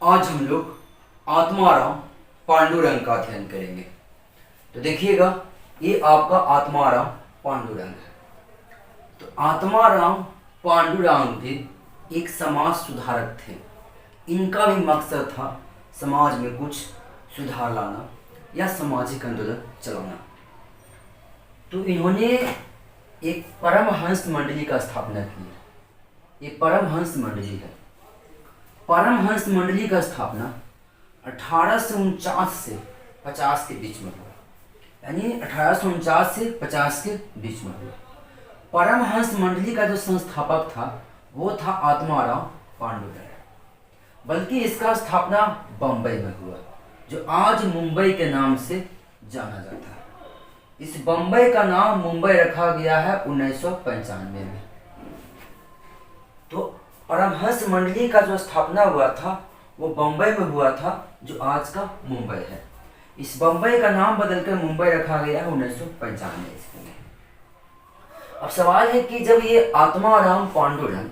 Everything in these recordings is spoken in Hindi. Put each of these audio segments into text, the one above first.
आज हम लोग आत्माराम पांडुरंग का अध्ययन करेंगे। तो देखिएगा, ये आपका आत्माराम पांडुरंग है। तो आत्माराम पांडुरंग भी एक समाज सुधारक थे। इनका भी मकसद था समाज में कुछ सुधार लाना या सामाजिक आंदोलन चलाना। तो इन्होंने एक परमहंस मंडली का स्थापना की। ये परमहंस मंडली है। परमहंस मंडली का स्थापना 1849 से 50 के बीच में हुआ, यानी 1849 से 50 के बीच में हुआ। परमहंस मंडली का जो संस्थापक था वो था आत्माराम पांडुरंग। बल्कि इसका स्थापना बम्बई में हुआ, जो आज मुंबई के नाम से जाना जाता है। इस बम्बई का नाम मुंबई रखा गया है 1995 में। तो परमहंस मंडली का जो स्थापना हुआ था वो बम्बई में हुआ था, जो आज का मुंबई है। इस बम्बई का नाम बदलकर मुंबई रखा गया है 1995 ईस्वी में। अब सवाल है कि जब ये आत्माराम पांडुरंग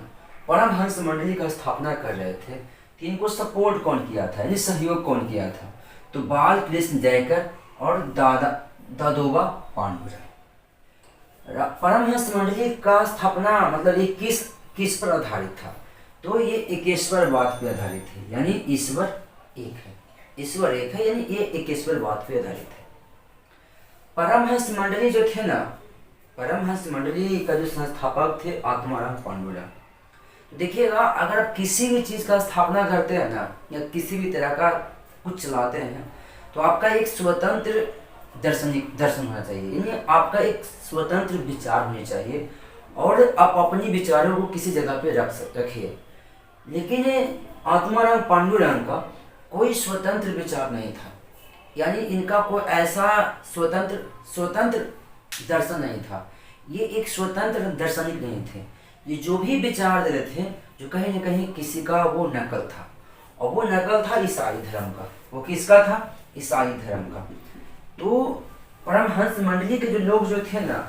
परमहंस मंडली का स्थापना कर रहे थे तो इनको सपोर्ट कौन किया था, यानी सहयोग कौन किया था? तो बाल कृष्ण जयकर और दादोबा पांडुरंग। परमहंस मंडली का स्थापना मतलब ये किस पर आधारित था? तो ये एकेश्वरवाद पर आधारित है, यानी ईश्वर एक है। ईश्वर एक है, यानी ये एकेश्वरवाद पर आधारित है। परमहंस मंडली जो थे ना, परमहंस मंडली का जो संस्थापक थे आत्माराम पांडुरंग। देखिएगा, अगर आप किसी भी चीज का स्थापना करते हैं ना, या किसी भी तरह का कुछ चलाते हैं, तो आपका एक स्वतंत्र दर्शन होना चाहिए, यानी आपका एक स्वतंत्र विचार होने चाहिए और आप अपनी विचारों को किसी जगह पे रखिए। लेकिन आत्माराम पांडुरंग का कोई स्वतंत्र विचार नहीं था, यानी इनका कोई ऐसा स्वतंत्र दर्शन नहीं था। ये एक स्वतंत्र दार्शनिक नहीं थे। ये जो भी विचार दे रहे थे, जो कहीं न कहीं किसी का वो नकल था, और वो नकल था ईसाई धर्म का। वो किसका था? ईसाई धर्म का। तो परमहंस मंडली के जो लोग जो थे ना,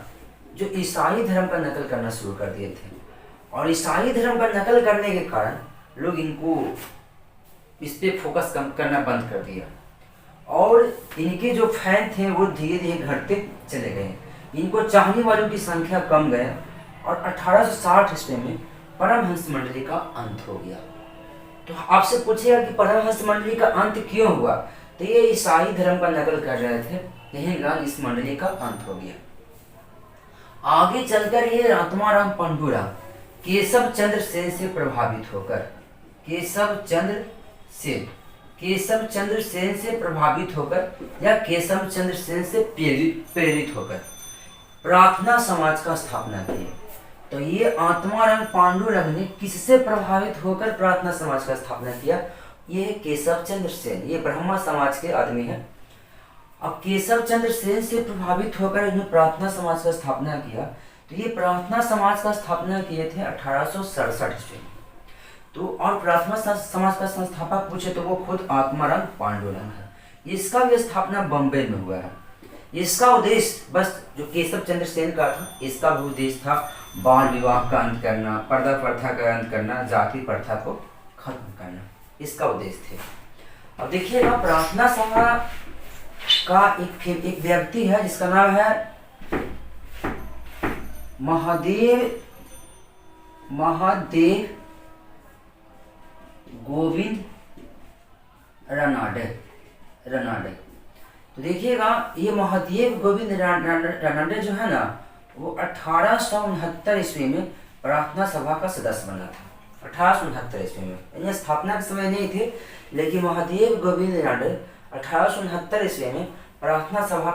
जो ईसाई धर्म का नकल करना शुरू कर दिए थे, और ईसाई धर्म का नकल करने के कारण लोग इनको इस पे फोकस करना बंद कर दिया, और इनके जो फैन थे वो धीरे धीरे घटते चले गए। इनको चाहने वालों की संख्या कम गई और 1860 ईस्वी में परमहंस मंडली का अंत हो गया। तो आपसे पूछेगा कि परमहंस मंडली का अंत क्यों हुआ? तो ये ईसाई धर्म का नकल कर रहे थे, यही कारण इस मंडली का अंत हो गया। आगे चलकर ये आत्माराम पांडुरंग केशव चंद्र सेन से प्रभावित होकर केशव चंद्र सेन से प्रभावित होकर या केशव चंद्र सेन से प्रेरित होकर प्रार्थना समाज का स्थापना की। तो ये आत्माराम पांडुरंग ने किससे प्रभावित होकर प्रार्थना समाज का स्थापना किया? ये केशव चंद्र सेन, ये ब्रह्मा समाज के आदमी हैं। अब केशव चंद्र सेन से प्रभावित होकर इन्होंने प्रार्थना समाज का स्थापना किया। तो ये प्रार्थना समाज का स्थापना किए थे 1867 ईस्वी में। तो और प्रार्थना समाज का संस्थापक पूछे तो वो खुद आत्माराम पांडुरंग है। इसका भी स्थापना बम्बई में हुआ है। इसका उद्देश्य बस जो केशव चंद्र सेन का था, इसका भी उद्देश्य था बाल विवाह का अंत करना, पर्दा प्रथा का अंत करना, जाति प्रथा को खत्म करना, इसका उद्देश्य थे। अब देखिएगा, प्रार्थना सभा का एक व्यक्ति है जिसका नाम है महादेव गोविंद रनाडे। तो देखिएगा, ये महादेव गोविंद रनाडे जो है ना, वो 1869 ईस्वी में प्रार्थना सभा का सदस्य बना था। 1869 ईस्वी में, यानी स्थापना के समय नहीं थे, लेकिन महादेव गोविंद रनाडे 1869 ईस्वी में प्रार्थना समाज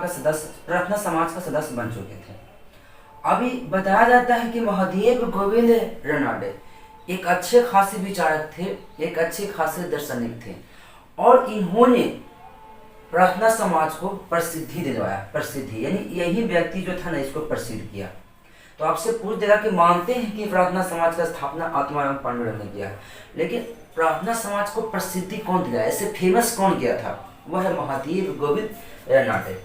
का सदस्य बन चुके थे। अभी बताया जाता है कि महादेव गोविंद रनाडे एक अच्छे खासे विचारक थे, एक अच्छे खासे दार्शनिक थे, और इन्होंने प्रार्थना समाज को प्रसिद्धि दिलवाया। प्रसिद्धि यानी यही व्यक्ति जो था ना, इसको प्रसिद्ध किया। तो आपसे पूछ देगा कि मानते हैं कि प्रार्थना समाज का स्थापना आत्माराम पांडुरंग ने किया, लेकिन प्रार्थना समाज को प्रसिद्धि कौन दिलाया, ऐसे फेमस कौन किया था? वह है महादेव गोविंद रनाडे।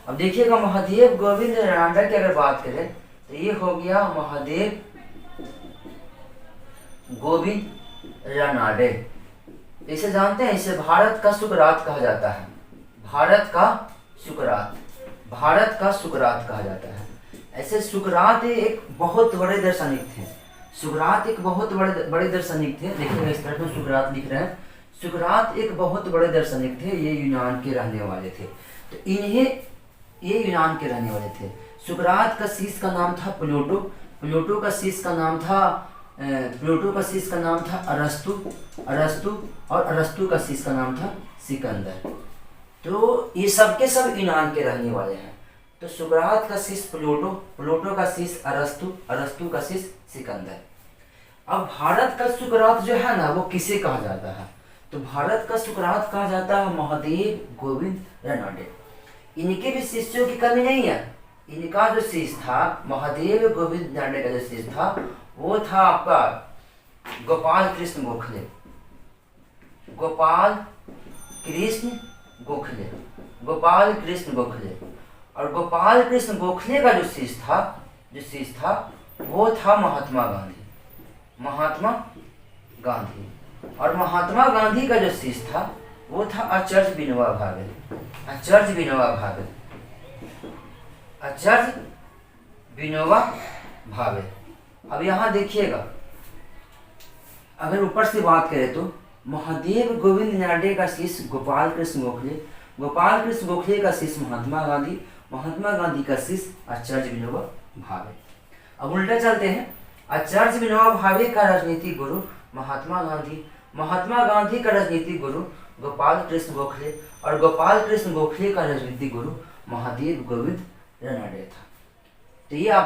अब देखिएगा, महादेव गोविंद रनाडे की अगर बात करें तो ये हो गया महादेव गोविंद रनाडे। इसे जानते हैं, इसे भारत का सुकरात कहा जाता है। भारत का सुकरात, भारत का सुकरात कहा जाता है। ऐसे सुकरात एक बहुत बड़े दार्शनिक थे। सुकरात एक बहुत बड़े दार्शनिक थे। देखिए इस तरफ में सुकरात लिख रहे हैं। सुकरात एक बहुत बड़े दार्शनिक थे, ये यूनान के रहने वाले थे। तो ये यूनान के रहने वाले थे। सुकरात का शिष्य का नाम था प्लेटो। प्लेटो का शिष्य का नाम था अरस्तु और अरस्तु का शिष्य का नाम था सिकंदर। तो ये सब के सब यूनान के रहने वाले हैं। तो सुकरात का शिष्य प्लेटो का शिष्य अरस्तु का शिष्य सिकंदर। अब भारत का सुकरात जो है ना, वो किसे कहा जाता है? तो भारत का सुकरात कहा जाता है महादेव गोविंद रनडे। इनके भी शिष्यों की कमी नहीं है। इनका जो शिष्य था, महादेव गोविंद रनडे का जो शिष्य था, वो था आपका गोपाल कृष्ण गोखले। गोपाल कृष्ण और गोपाल कृष्ण गोखले का जो शिष्य था वो था महात्मा गांधी। और महात्मा गांधी का जो शिष्य था वो था आचार्य विनोबा भावे। अब यहाँ देखिएगा, अगर ऊपर से बात करें तो महादेव गोविंद रनडे का शिष्य गोपाल कृष्ण गोखले का शिष्य महात्मा गांधी का शिष्य आचार्य विनोबा भावे। अब उल्टा चलते हैं। आचार्य विनोबा भावे का राजनीतिक गुरु महात्मा गांधी का राजनीतिक गुरु गोपाल कृष्ण गोखले और गोपाल कृष्ण गोखले का राजनीतिक गुरु महादेव गोविंद रनडे था। तो ये आप